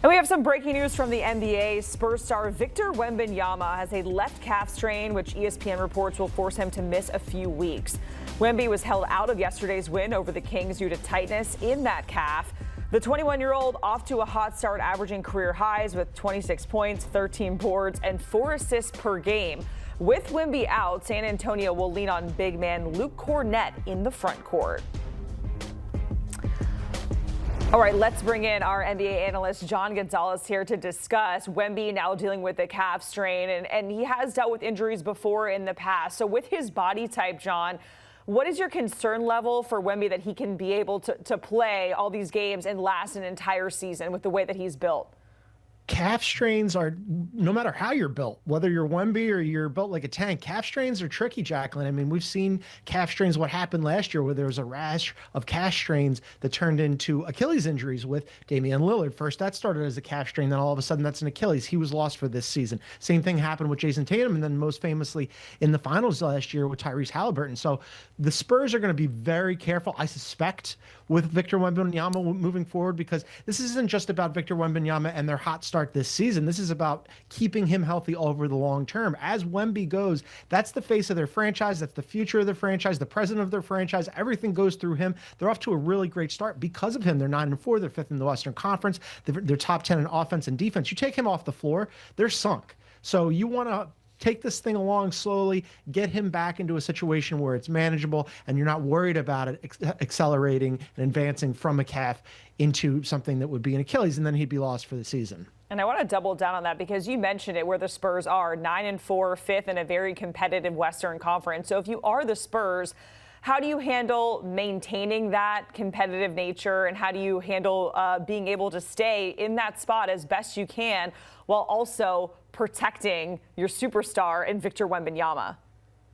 And we have some breaking news from the NBA. Spurs star Victor Wembanyama has a left calf strain, which ESPN reports will force him to miss a few weeks. Wemby was held out of yesterday's win over the Kings due to tightness in that calf. The 21-year-old off to a hot start, averaging career highs with 26 points, 13 boards, and 4 assists per game. With Wemby out, San Antonio will lean on big man Luke Kornet in the front court. All right, let's bring in our NBA analyst, John Gonzalez, here to discuss Wemby now dealing with a calf strain, and he has dealt with injuries before in the past. So with his body type, John, what is your concern level for Wemby that he can be able to play all these games and last an entire season with the way that he's built? Calf strains are, no matter how you're built, whether you're Wemby or you're built like a tank, calf strains are tricky, Jacqueline. I mean, we've seen calf strains, what happened last year, where there was a rash of calf strains that turned into Achilles injuries with Damian Lillard. First, that started as a calf strain, then all of a sudden that's an Achilles. He was lost for this season. Same thing happened with Jason Tatum, and then most famously in the finals last year with Tyrese Halliburton. So the Spurs are going to be very careful, I suspect, with Victor Wembanyama moving forward, because this isn't just about Victor Wembanyama and their hot start this season. This is about keeping him healthy over the long term. As Wemby goes, that's the face of their franchise. That's the future of their franchise, the president of their franchise. Everything goes through him. They're off to a really great start because of him. They're 9-4. They're 5th in the Western Conference. They're top 10 in offense and defense. You take him off the floor, they're sunk. So you want to take this thing along slowly, get him back into a situation where it's manageable and you're not worried about it accelerating and advancing from a calf into something that would be an Achilles, and then he'd be lost for the season. And I want to double down on that because you mentioned it, where the Spurs are 9-4, 5th in a very competitive Western Conference. So if you are the Spurs, how do you handle maintaining that competitive nature, and how do you handle being able to stay in that spot as best you can while also protecting your superstar in Victor Wembanyama?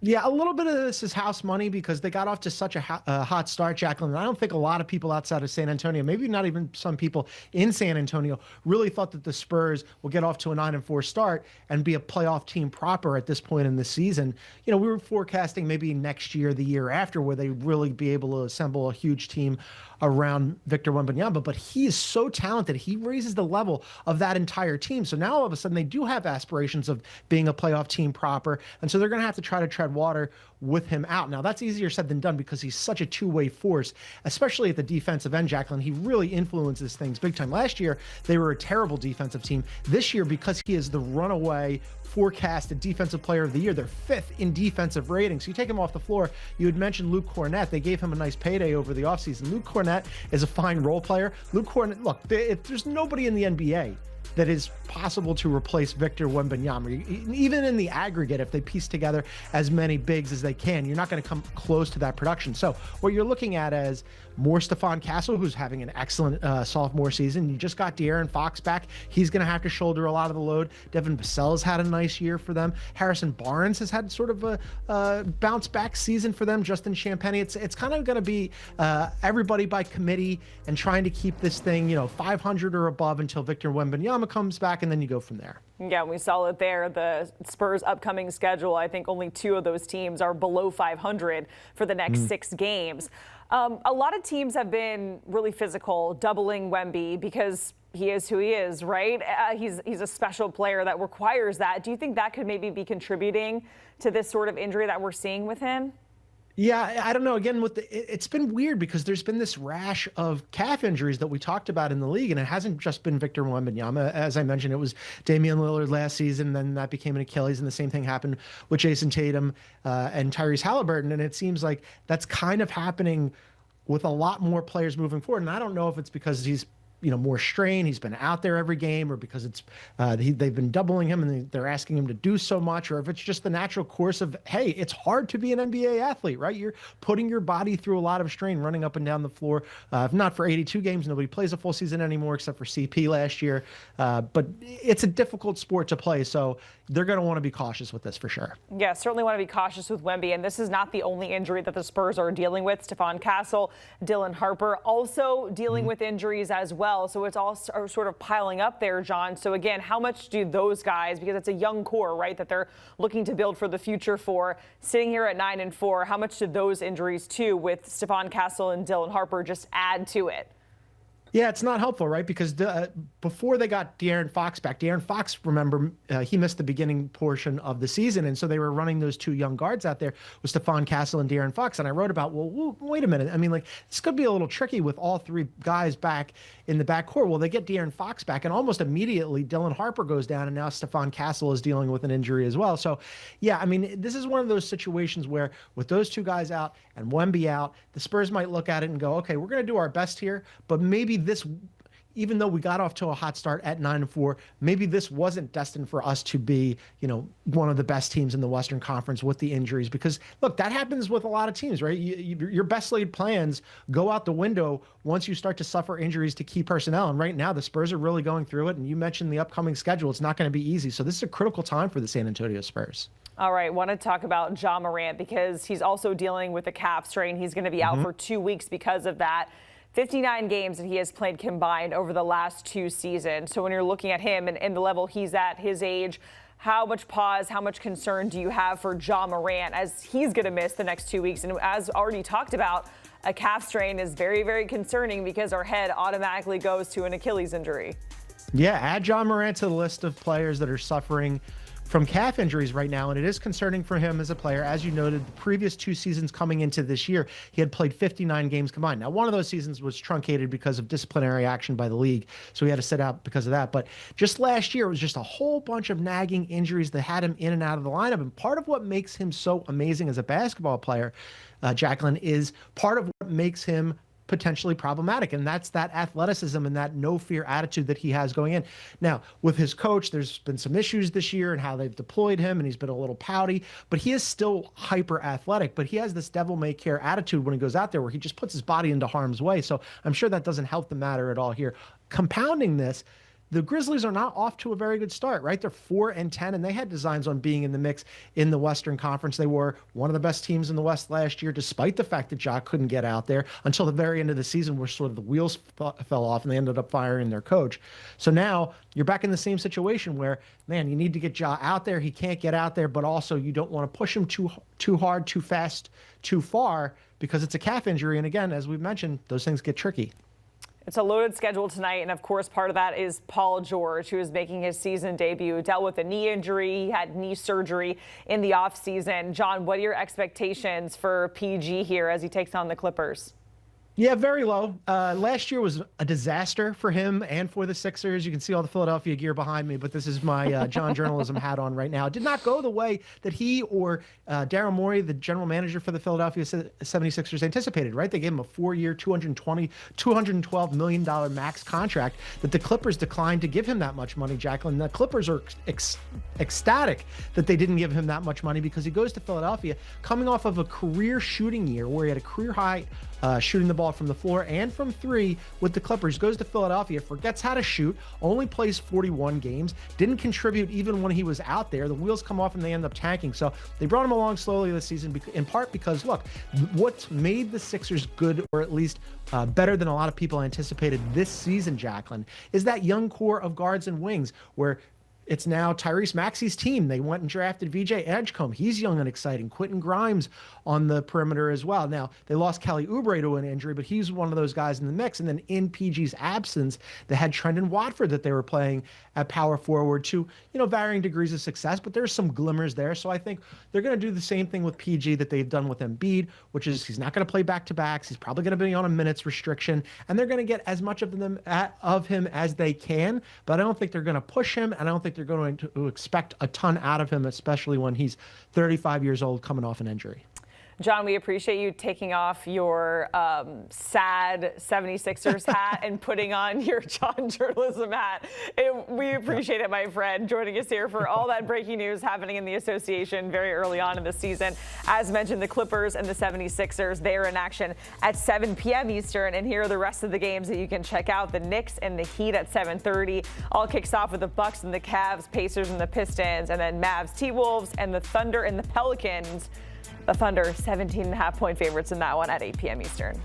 Yeah, a little bit of this is house money because they got off to such a hot start, Jacqueline. And I don't think a lot of people outside of San Antonio, maybe not even some people in San Antonio, really thought that the Spurs will get off to a 9-4 start and be a playoff team proper at this point in the season. You know, we were forecasting maybe next year, the year after, where they really be able to assemble a huge team around Victor Wembanyama, but he is so talented. He raises the level of that entire team. So now all of a sudden they do have aspirations of being a playoff team proper, and so they're going to have to try to tread water with him out. Now, that's easier said than done because he's such a two-way force, especially at the defensive end, Jacqueline. He really influences things big time. Last year, they were a terrible defensive team. This year, because he is the runaway forecasted defensive player of the year, they're 5th in defensive rating. So you take him off the floor. You had mentioned Luke Kornet. They gave him a nice payday over the offseason. Luke Kornet is a fine role player. Luke Kornet, look, there's nobody in the NBA that is possible to replace Victor Wembanyama. Even in the aggregate, if they piece together as many bigs as they can, you're not going to come close to that production. So what you're looking at is more Stephon Castle, who's having an excellent sophomore season. You just got De'Aaron Fox back. He's going to have to shoulder a lot of the load. Devin Vassell's had a nice year for them. Harrison Barnes has had sort of a bounce back season for them. Justin Champagnie. It's kind of going to be everybody by committee and trying to keep this thing, 500 or above until Victor Wembanyama comes back, and then you go from there. Yeah, we saw it there. The Spurs' upcoming schedule, I think only 2 of those teams are below 500 for the next 6 games. A lot of teams have been really physical, doubling Wemby because he is who he is, right? He's a special player that requires that. Do you think that could maybe be contributing to this sort of injury that we're seeing with him? Yeah, I don't know. Again, it's been weird because there's been this rash of calf injuries that we talked about in the league, and it hasn't just been Victor Wembanyama. As I mentioned, it was Damian Lillard last season, then that became an Achilles, and the same thing happened with Jason Tatum and Tyrese Halliburton, and it seems like that's kind of happening with a lot more players moving forward. And I don't know if it's because he's more strain, he's been out there every game, or because it's they've been doubling him and they're asking him to do so much, or if it's just the natural course of, hey, it's hard to be an NBA athlete, right? You're putting your body through a lot of strain running up and down the floor. If not for 82 games, nobody plays a full season anymore except for CP last year. But it's a difficult sport to play, so they're going to want to be cautious with this for sure. Yeah, certainly want to be cautious with Wemby, and this is not the only injury that the Spurs are dealing with. Stephon Castle, Dylan Harper also dealing with injuries as well. So it's all sort of piling up there, John. So again, how much do those guys, because it's a young core, right, that they're looking to build for the future for, sitting here at 9-4, how much do those injuries too with Stephon Castle and Dylan Harper just add to it? Yeah, it's not helpful, right? Because before they got De'Aaron Fox back, De'Aaron Fox, remember, he missed the beginning portion of the season. And so they were running those two young guards out there with Stephon Castle and De'Aaron Fox. And I wrote about, well, wait a minute. I mean, like, this could be a little tricky with all three guys back in the backcourt. Well, they get De'Aaron Fox back, and almost immediately Dylan Harper goes down, and now Stephon Castle is dealing with an injury as well. So, yeah, I mean, this is one of those situations where with those two guys out and Wemby out, the Spurs might look at it and go, okay, we're going to do our best here, but maybe this, even though we got off to a hot start at 9-4, maybe this wasn't destined for us to be, one of the best teams in the Western Conference with the injuries. Because look, that happens with a lot of teams, right? Your best laid plans go out the window once you start to suffer injuries to key personnel. And right now, the Spurs are really going through it. And you mentioned the upcoming schedule; it's not going to be easy. So this is a critical time for the San Antonio Spurs. All right, want to talk about Ja Morant because he's also dealing with a calf strain. He's going to be out for 2 weeks because of that. 59 games that he has played combined over the last 2 seasons. So when you're looking at him and the level he's at, his age, how much pause, how much concern do you have for Ja Morant as he's going to miss the next 2 weeks? And as already talked about, a calf strain is very, very concerning because our head automatically goes to an Achilles injury. Yeah, add Ja Morant to the list of players that are suffering from calf injuries right now, and it is concerning for him as a player. As you noted, the previous 2 seasons coming into this year, he had played 59 games combined. Now, one of those seasons was truncated because of disciplinary action by the league, so he had to sit out because of that. But just last year, it was just a whole bunch of nagging injuries that had him in and out of the lineup. And part of what makes him so amazing as a basketball player, Jacqueline, is part of what makes him potentially problematic, and that's that athleticism and that no fear attitude that he has going in. Now, with his coach, there's been some issues this year and how they've deployed him, and he's been a little pouty, but he is still hyper athletic. But he has this devil may care attitude when he goes out there where he just puts his body into harm's way. So I'm sure that doesn't help the matter at all here. Compounding this, the Grizzlies are not off to a very good start, right? They're 4-10, and they had designs on being in the mix in the Western Conference. They were one of the best teams in the West last year, despite the fact that Ja couldn't get out there until the very end of the season, where sort of the wheels fell off, and they ended up firing their coach. So now you're back in the same situation where, man, you need to get Ja out there. He can't get out there, but also you don't want to push him too hard, too fast, too far, because it's a calf injury. And again, as we've mentioned, those things get tricky. It's a loaded schedule tonight, and of course part of that is Paul George, who is making his season debut. Dealt with a knee injury. He had knee surgery in the offseason. John, what are your expectations for PG here as he takes on the Clippers? Yeah, very low. Last year was a disaster for him and for the Sixers. You can see all the Philadelphia gear behind me, but this is my John journalism hat on right now. It did not go the way that he or Daryl Morey, the general manager for the Philadelphia 76ers, anticipated, right? They gave him a 4-year, $212 million max contract that the Clippers declined to give him that much money, Jacqueline. The Clippers are ecstatic that they didn't give him that much money because he goes to Philadelphia coming off of a career shooting year where he had a career high shooting the ball from the floor and from 3 with the Clippers. Goes to Philadelphia, forgets how to shoot, only plays 41 games, didn't contribute even when he was out there. The wheels come off and they end up tanking. So they brought him along slowly this season, in part because, look, what's made the Sixers good, or at least better than a lot of people anticipated this season, Jacqueline, is that young core of guards and wings where it's now Tyrese Maxey's team. They went and drafted VJ Edgecombe. He's young and exciting. Quentin Grimes on the perimeter as well. Now, they lost Kelly Oubre to an injury, but he's one of those guys in the mix. And then in PG's absence, they had Trendon Watford that they were playing at power forward to, varying degrees of success, but there's some glimmers there. So I think they're going to do the same thing with PG that they've done with Embiid, which is he's not going to play back-to-backs. He's probably going to be on a minutes restriction, and they're going to get as much of him as they can, but I don't think they're going to push him, and I don't think they're going to expect a ton out of him, especially when he's 35 years old coming off an injury. John, we appreciate you taking off your sad 76ers hat and putting on your John journalism hat. We appreciate it, my friend, joining us here for all that breaking news happening in the association very early on in the season. As mentioned, the Clippers and the 76ers, they are in action at 7 p.m. Eastern. And here are the rest of the games that you can check out. The Knicks and the Heat at 7:30. All kicks off with the Bucks and the Cavs, Pacers and the Pistons, and then Mavs, T-Wolves, and the Thunder and the Pelicans. The Thunder, 17.5-point favorites in that one at 8 p.m. Eastern.